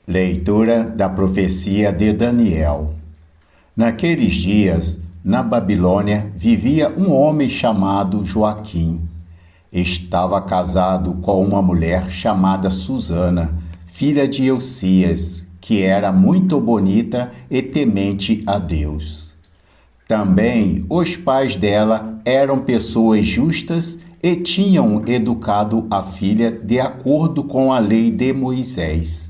Leitura da profecia de Daniel. Naqueles dias, na Babilônia, vivia um homem chamado Joaquim. Estava casado com uma mulher chamada Susana, filha de Eusias, que era muito bonita e temente a Deus. Também os pais dela eram pessoas justas e tinham educado a filha de acordo com a lei de Moisés.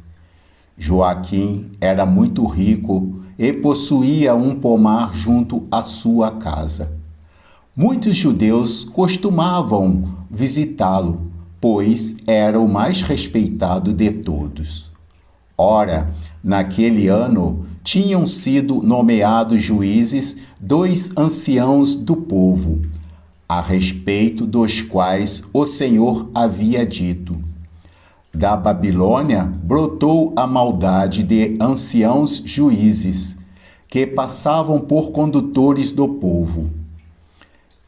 Joaquim era muito rico e possuía um pomar junto à sua casa. Muitos judeus costumavam visitá-lo, pois era o mais respeitado de todos. Ora, naquele ano tinham sido nomeados juízes 2 anciãos do povo, a respeito dos quais o Senhor havia dito: da Babilônia brotou a maldade de anciãos juízes, que passavam por condutores do povo.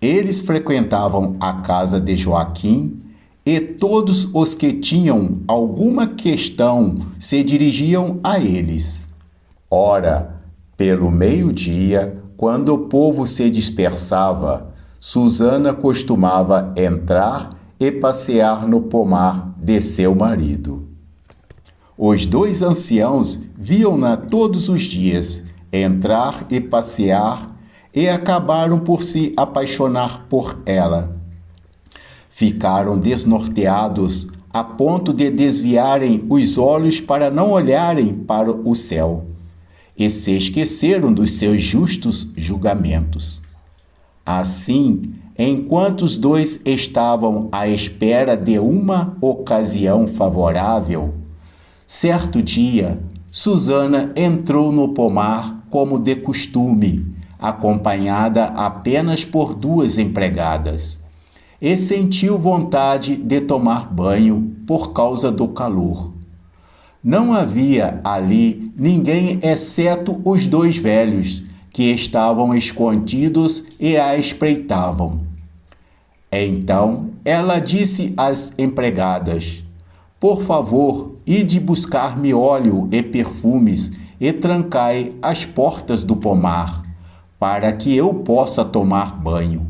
Eles frequentavam a casa de Joaquim, e todos os que tinham alguma questão se dirigiam a eles. Ora, pelo meio-dia, quando o povo se dispersava, Susana costumava entrar e passear no pomar de seu marido. Os 2 anciãos viam-na todos os dias entrar e passear e acabaram por se apaixonar por ela. Ficaram desnorteados a ponto de desviarem os olhos para não olharem para o céu e se esqueceram dos seus justos julgamentos. Assim, enquanto os 2 estavam à espera de uma ocasião favorável, certo dia, Susana entrou no pomar como de costume, acompanhada apenas por 2 empregadas, e sentiu vontade de tomar banho por causa do calor. Não havia ali ninguém exceto os 2 velhos, que estavam escondidos e a espreitavam. Então ela disse às empregadas: por favor, ide buscar-me óleo e perfumes e trancai as portas do pomar, para que eu possa tomar banho.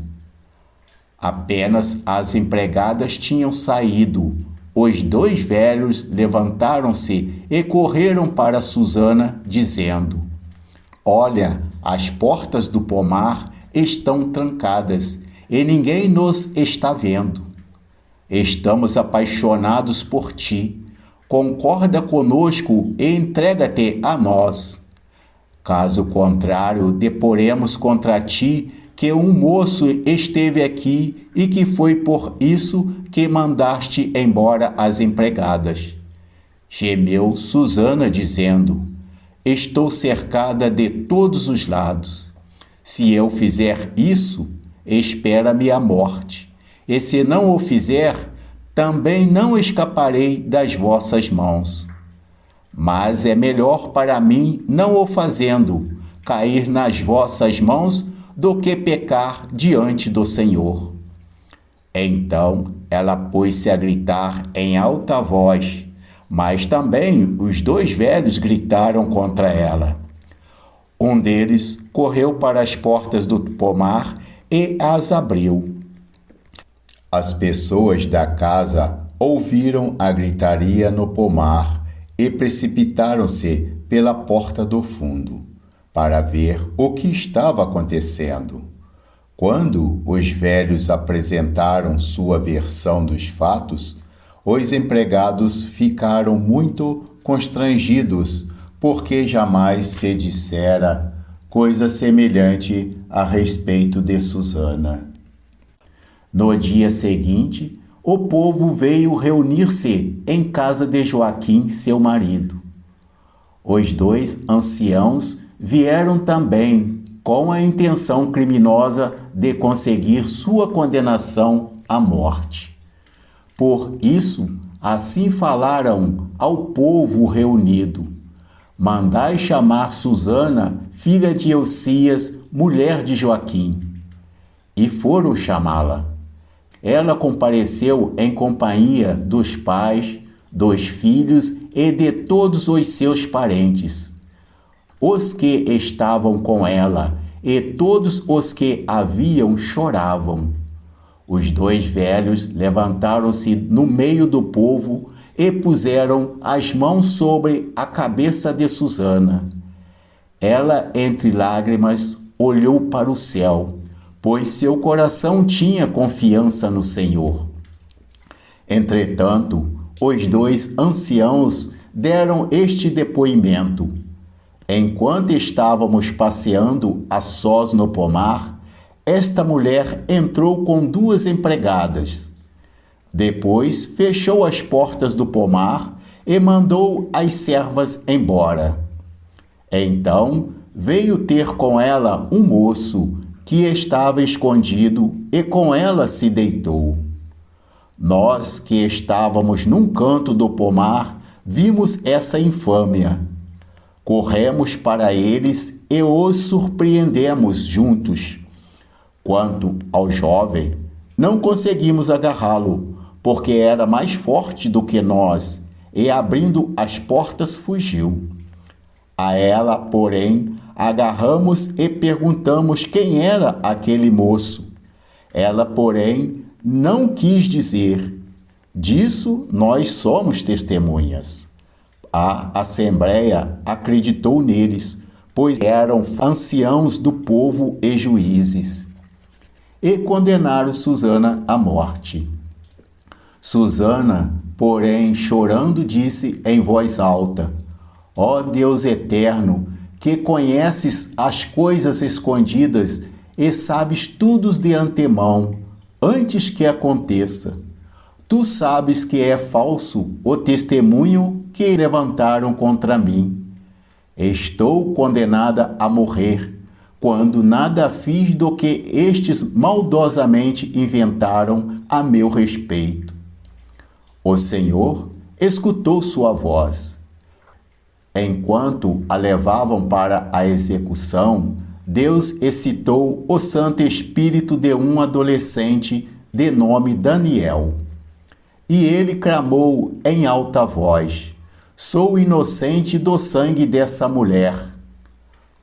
Apenas as empregadas tinham saído. Os 2 velhos levantaram-se e correram para Susana, dizendo: olha, as portas do pomar estão trancadas e ninguém nos está vendo. Estamos apaixonados por ti. Concorda conosco e entrega-te a nós. Caso contrário, deporemos contra ti que um moço esteve aqui e que foi por isso que mandaste embora as empregadas. Gemeu Susana, dizendo: estou cercada de todos os lados. Se eu fizer isso, espera-me a morte. E se não o fizer, também não escaparei das vossas mãos. Mas é melhor para mim, não o fazendo, cair nas vossas mãos do que pecar diante do Senhor. Então ela pôs-se a gritar em alta voz, mas também os 2 velhos gritaram contra ela. Um deles correu para as portas do pomar e as abriu. As pessoas da casa ouviram a gritaria no pomar e precipitaram-se pela porta do fundo, para ver o que estava acontecendo. Quando os velhos apresentaram sua versão dos fatos, os empregados ficaram muito constrangidos, porque jamais se dissera coisa semelhante a respeito de Susana. No dia seguinte, o povo veio reunir-se em casa de Joaquim, seu marido. Os 2 anciãos vieram também com a intenção criminosa de conseguir sua condenação à morte. Por isso, assim falaram ao povo reunido: mandai chamar Susana, filha de Eusias, mulher de Joaquim. E foram chamá-la. Ela compareceu em companhia dos pais, 2 filhos e de todos os seus parentes, os que estavam com ela, e todos os que a viam choravam. Os 2 velhos levantaram-se no meio do povo e puseram as mãos sobre a cabeça de Susana. Ela, entre lágrimas, olhou para o céu, pois seu coração tinha confiança no Senhor. Entretanto, os 2 anciãos deram este depoimento: enquanto estávamos passeando a sós no pomar, esta mulher entrou com 2 empregadas. Depois fechou as portas do pomar e mandou as servas embora. Então veio ter com ela um moço que estava escondido e com ela se deitou. Nós que estávamos num canto do pomar vimos essa infâmia. Corremos para eles e os surpreendemos juntos. Quanto ao jovem, não conseguimos agarrá-lo, porque era mais forte do que nós, e abrindo as portas fugiu. A ela, porém, agarramos e perguntamos quem era aquele moço. Ela, porém, não quis dizer. Disso nós somos testemunhas. A assembleia acreditou neles, pois eram anciãos do povo e juízes, e condenaram Susana à morte. Susana, porém, chorando, disse em voz alta: ó Deus eterno, que conheces as coisas escondidas e sabes tudo de antemão, antes que aconteça. Tu sabes que é falso o testemunho que levantaram contra mim. Estou condenada a morrer, quando nada fiz do que estes maldosamente inventaram a meu respeito. O Senhor escutou sua voz. Enquanto a levavam para a execução, Deus excitou o Santo Espírito de um adolescente de nome Daniel. E ele clamou em alta voz: sou inocente do sangue dessa mulher.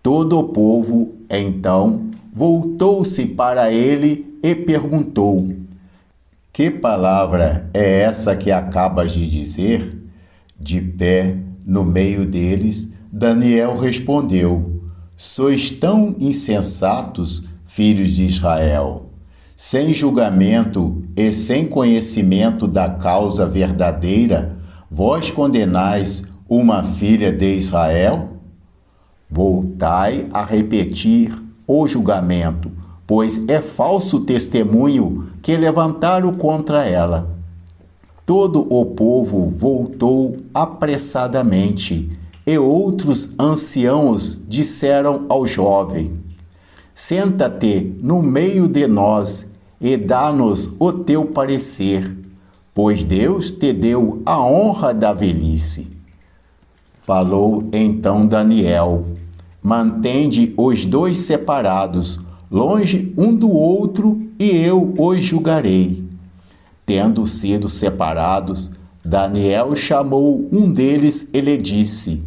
Todo o povo, então, voltou-se para ele e perguntou: que palavra é essa que acabas de dizer? De pé, no meio deles, Daniel respondeu: sois tão insensatos, filhos de Israel, sem julgamento e sem conhecimento da causa verdadeira, vós condenais uma filha de Israel? Voltai a repetir o julgamento, pois é falso testemunho que levantaram contra ela. Todo o povo voltou apressadamente, e outros anciãos disseram ao jovem: senta-te no meio de nós e dá-nos o teu parecer, pois Deus te deu a honra da velhice. Falou então Daniel: mantende os 2 separados, longe um do outro, e eu os julgarei. Tendo sido separados, Daniel chamou um deles e lhe disse: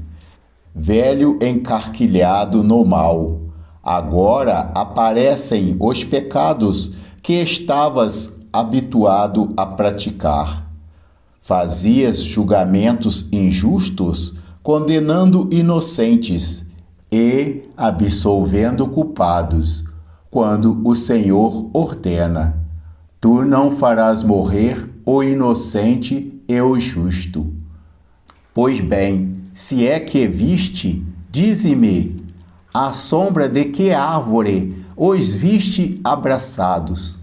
velho encarquilhado no mal, agora aparecem os pecados que estavas habituado a praticar. Fazias julgamentos injustos, condenando inocentes e absolvendo culpados, quando o Senhor ordena: tu não farás morrer o inocente e o justo. Pois bem, se é que viste, dize-me, à sombra de que árvore os viste abraçados?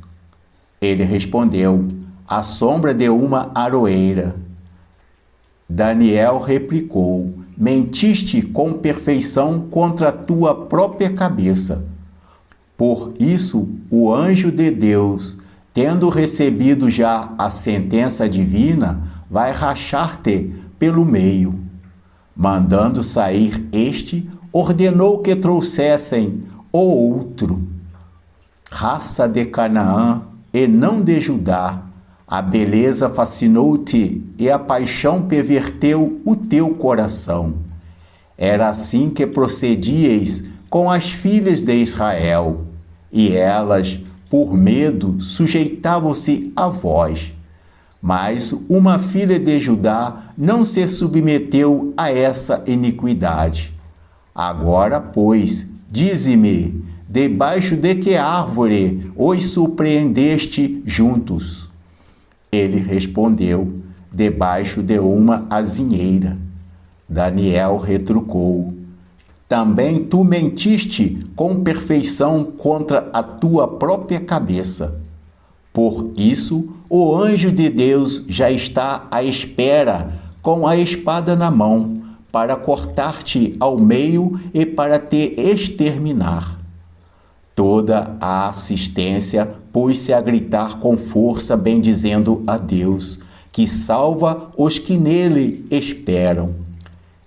Ele respondeu: à sombra de uma aroeira. Daniel replicou: mentiste com perfeição contra a tua própria cabeça. Por isso, o anjo de Deus, tendo recebido já a sentença divina, vai rachar-te pelo meio. Mandando sair este, ordenou que trouxessem o outro, raça de Canaã e não de Judá, A beleza fascinou-te e a paixão perverteu o teu coração. Era assim que procedieis com as filhas de Israel, e elas, por medo, sujeitavam-se a vós. Mas uma filha de Judá não se submeteu a essa iniquidade. Agora, pois, dize-me, debaixo de que árvore os surpreendeste juntos? Ele respondeu, debaixo de uma azinheira. Daniel retrucou, também tu mentiste com perfeição contra a tua própria cabeça. Por isso, o anjo de Deus já está à espera, com a espada na mão, para cortar-te ao meio e para te exterminar. Toda a assistência pôs-se a gritar com força, bendizendo a Deus, que salva os que nele esperam.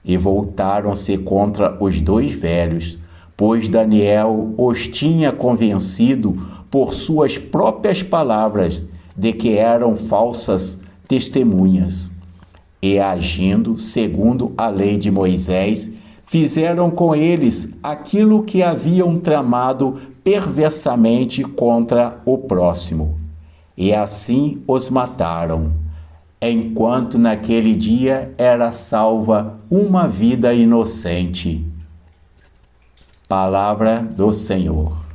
E voltaram-se contra os dois velhos, pois Daniel os tinha convencido por suas próprias palavras de que eram falsas testemunhas. E agindo segundo a lei de Moisés, fizeram com eles aquilo que haviam tramado perversamente contra o próximo. E assim os mataram, enquanto naquele dia era salva uma vida inocente. Palavra do Senhor.